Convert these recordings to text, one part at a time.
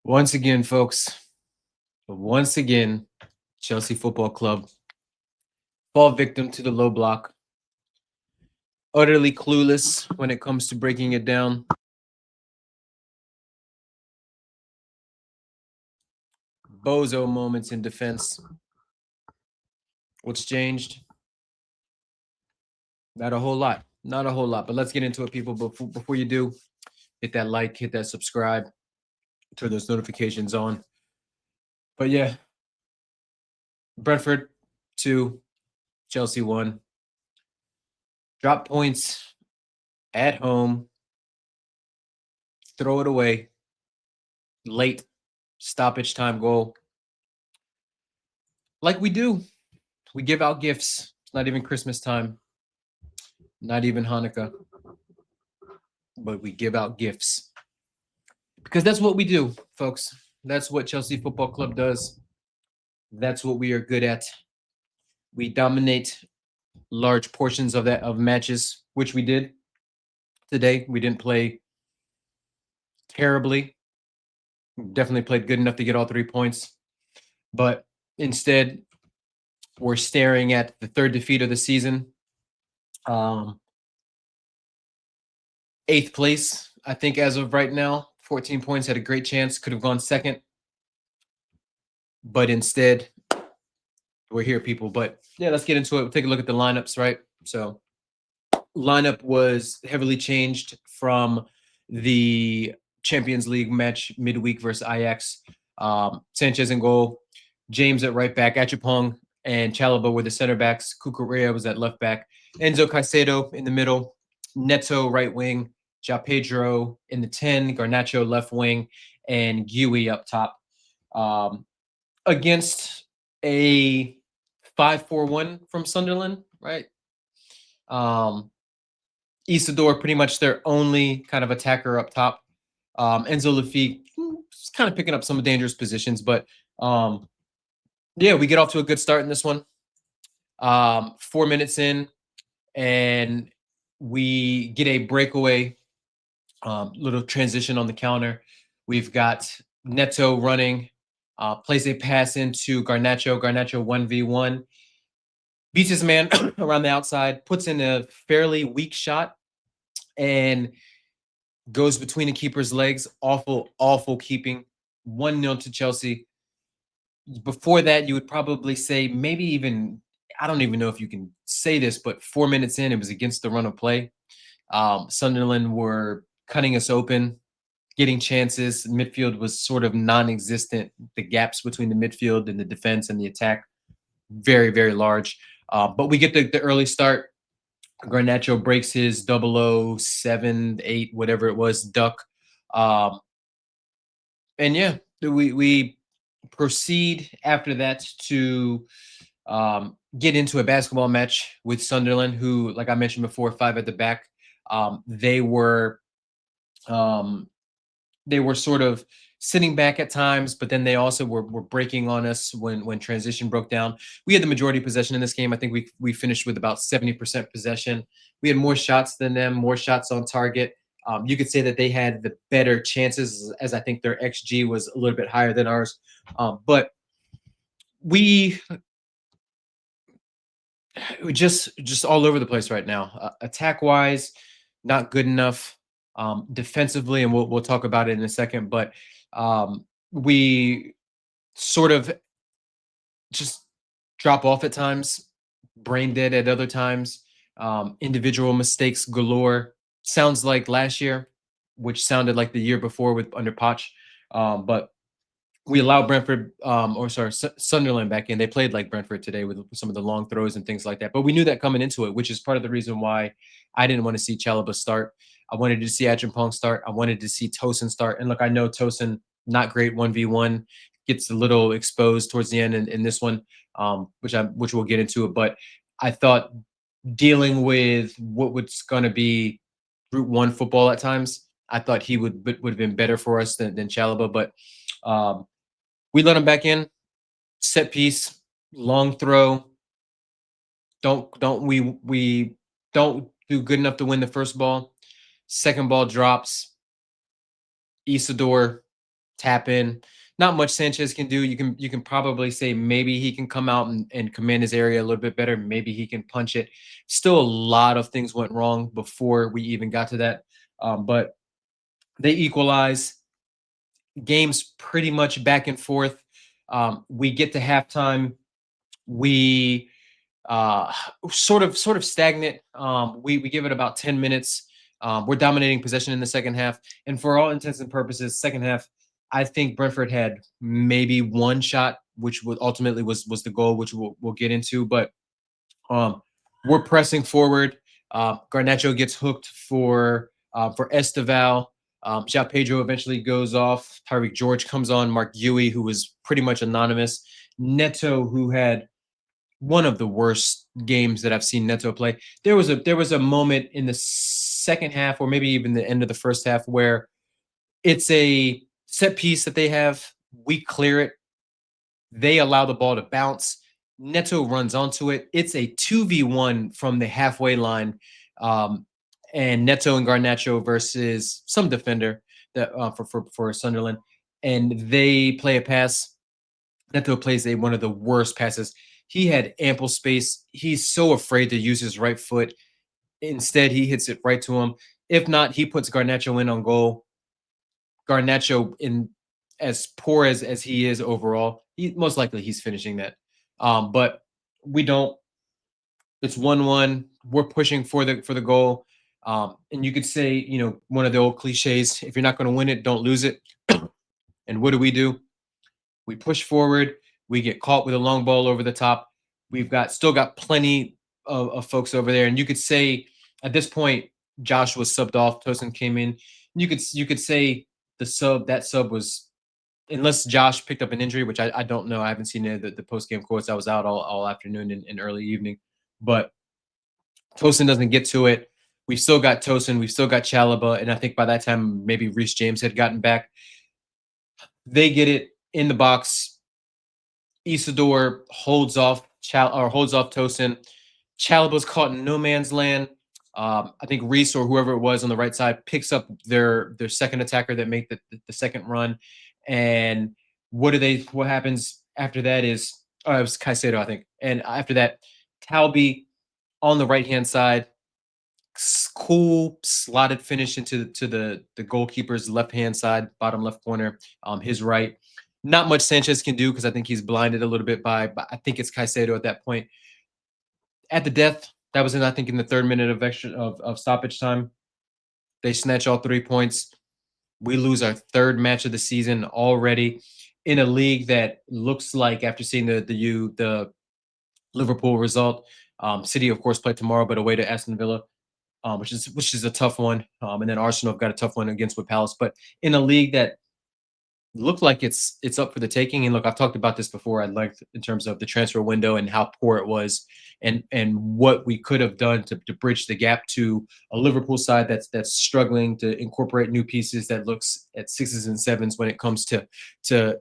Once again, folks, once again, Chelsea Football Club fall victim to the low block. Utterly clueless when it comes to breaking it down. Bozo moments in defense. What's changed? Not a whole lot. Not a whole lot. But let's get into it, people. Before you do, hit that like, hit that subscribe, turn those notifications on. But yeah, Brentford 2, Chelsea 1. Drop points at home. Throw it away. Late stoppage time goal. Like we do. We give out gifts. It's not even Christmas time, not even Hanukkah, but we give out gifts because that's what we do, folks. That's what Chelsea Football Club does. That's what we are good at. We dominate large portions of matches, which we did today. We didn't play terribly. Definitely played good enough to get all 3 points, but instead, we're staring at the third defeat of the season. Um, Eighth place, I think, as of right now. 14 points, had a great chance, could have gone second. But instead, we're here, people. But yeah, let's get into it. We'll take a look at the lineups, right? So, lineup was heavily changed from the Champions League match midweek versus Ajax. Sanchez in goal, James at right back, Achapong and Chalobah were the center backs. Cucurella was at left back, Enzo Caicedo in the middle, Neto right wing, Ja Pedro in the 10, Garnacho left wing, and Guy up top. Against a 5-4-1 from Sunderland, right? Isidore pretty much their only kind of attacker up top. Enzo Lafitte is kind of picking up some dangerous positions, but yeah, we get off to a good start in this one. 4 minutes in, and we get a breakaway, little transition on the counter. We've got Neto running, plays a pass into Garnacho. Garnacho 1v1, beats his man around the outside, puts in a fairly weak shot, and goes between the keeper's legs. Awful, awful keeping. 1-0 to Chelsea. Before that, you would probably say maybe even, I don't even know if you can say this, but 4 minutes in, it was against the run of play. Sunderland were cutting us open, getting chances. Midfield was sort of non-existent. The gaps between the midfield and the defense and the attack, very, very large. But we get the early start. Garnacho breaks his 007, 8, whatever it was, duck. Um, and yeah, we proceed after that to get into a basketball match with Sunderland, who, like I mentioned before, 5 at the back. They were sort of sitting back at times, but then they also were breaking on us when transition broke down. We had the majority possession in this game. I think we finished with about 70% possession. We had more shots than them, more shots on target. You could say that they had the better chances, as I think their XG was a little bit higher than ours. But we just all over the place right now. Attack wise, not good enough. Defensively, and we'll talk about it in a second, but we sort of just drop off at times, brain dead at other times, individual mistakes galore. Sounds like last year, which sounded like the year before with under Poch. But we allowed Brentford, Sunderland back in. They played like Brentford today with some of the long throws and things like that. But we knew that coming into it, which is part of the reason why I didn't want to see Chalobah start. I wanted to see Acheampong start. I wanted to see Tosin start. And look, I know Tosin, not great 1v1, gets a little exposed towards the end in this one, which we'll get into it. But I thought dealing with what was going to be Group 1 football at times, I thought he would have been better for us than Chalobah. But we let him back in. Set piece, long throw. We don't do good enough to win the first ball. Second ball drops. Isidore tap in. Not much Sanchez can do. You can probably say maybe he can come out and command his area a little bit better. Maybe he can punch it. Still, a lot of things went wrong before we even got to that. But they equalize. Games pretty much back and forth. We get to halftime. We uh sort of stagnant. We give it about 10 minutes. We're dominating possession in the second half, and for all intents and purposes, second half, I think Brentford had maybe one shot, which would ultimately was the goal, which we'll get into. But um we're pressing forward. Garnacho gets hooked for Esteval. João Pedro eventually goes off. Tyreek George comes on. Mark Huey, who was pretty much anonymous. Neto, who had one of the worst games that I've seen Neto play. There was a moment in the second half, or maybe even the end of the first half, where it's a set piece that they have. We clear it. They allow the ball to bounce. Neto runs onto it. It's a 2v1 from the halfway line. Um, and Neto and Garnacho versus some defender that for Sunderland. And they play a pass. Neto plays one of the worst passes. He had ample space. He's so afraid to use his right foot. Instead, he hits it right to him. If not, he puts Garnacho in on goal. Garnacho, in as poor as he is overall, he most likely he's finishing that. But we don't. It's 1-1. We're pushing for the goal. And you could say, one of the old cliches: if you're not going to win it, don't lose it. And what do? We push forward. We get caught with a long ball over the top. We've still got plenty of folks over there, and you could say at this point, Josh was subbed off. Tosin came in. You could say that sub was, unless Josh picked up an injury, which I don't know. I haven't seen any of the post game quotes. I was out all afternoon and early evening, but Tosin doesn't get to it. We've still got Tosin. We've still got Chalaba, and I think by that time maybe Reece James had gotten back. They get it in the box. Isidore holds off Tosin. Chalaba's caught in no man's land. I think Reese or whoever it was on the right side picks up their second attacker that make the second run. And what happens after that is, it was Caicedo, I think. And after that, Talby on the right hand side, cool slotted finish into the goalkeeper's left hand side, bottom left corner, his right. Not much Sanchez can do because I think he's blinded a little bit but I think it's Caicedo at that point. At the death, that was I think in the third minute of extra of stoppage time. They snatch all 3 points. We lose our third match of the season already in a league that looks like, after seeing the Liverpool result. City, of course, play tomorrow, but away to Aston Villa, which is a tough one. And then Arsenal have got a tough one against with Palace. But in a league that looked like it's up for the taking. And look, I've talked about this before at length in terms of the transfer window and how poor it was, and what we could have done to bridge the gap to a Liverpool side that's struggling to incorporate new pieces, that looks at sixes and sevens when it comes to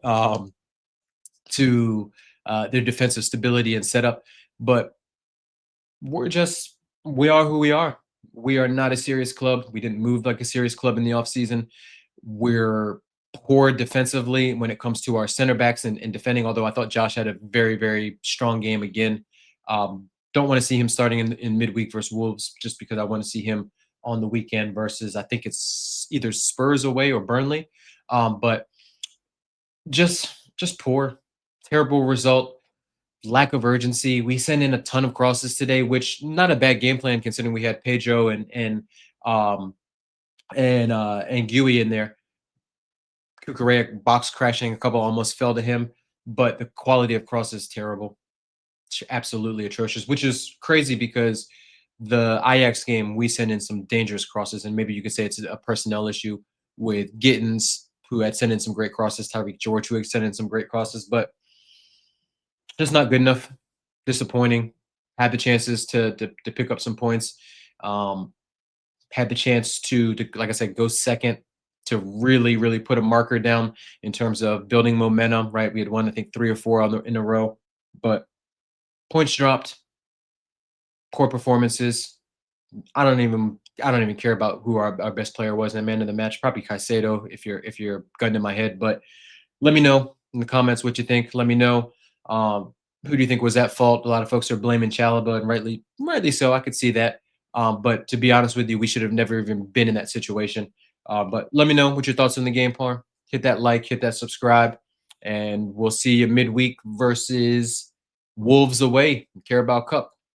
um, their defensive stability and setup. But we are who we are. We are not a serious club. We didn't move like a serious club in the offseason. We're poor defensively when it comes to our center backs and defending, although I thought Josh had a very, very strong game again. Don't want to see him starting in midweek versus Wolves, just because I want to see him on the weekend versus, I think it's either Spurs away or Burnley. But just poor, terrible result. Lack of urgency. We sent in a ton of crosses today, which not a bad game plan considering we had Pedro um and Gui in there. Kukurea box crashing, a couple almost fell to him, but the quality of cross is terrible. It's absolutely atrocious, which is crazy because the Ajax game we sent in some dangerous crosses, and maybe you could say it's a personnel issue with Gittins, who had sent in some great crosses, Tyreek George, who had sent in some great crosses, but just not good enough. Disappointing. Had the chances to pick up some points. Um, had the chance to, like I said, go second, to really, really put a marker down in terms of building momentum. Right, we had won, I think, 3 or 4 in a row, but points dropped, poor performances. I don't even I don't even care about who our best player was in the man of the match. Probably Caicedo if you're gun to my head. But let me know in the comments what you think. Let me know who do you think was at fault. A lot of folks are blaming Chalaba, and rightly so. I could see that. But to be honest with you, we should have never even been in that situation. But let me know what your thoughts on the game are. Hit that like, hit that subscribe, and we'll see you midweek versus Wolves away, Carabao Cup.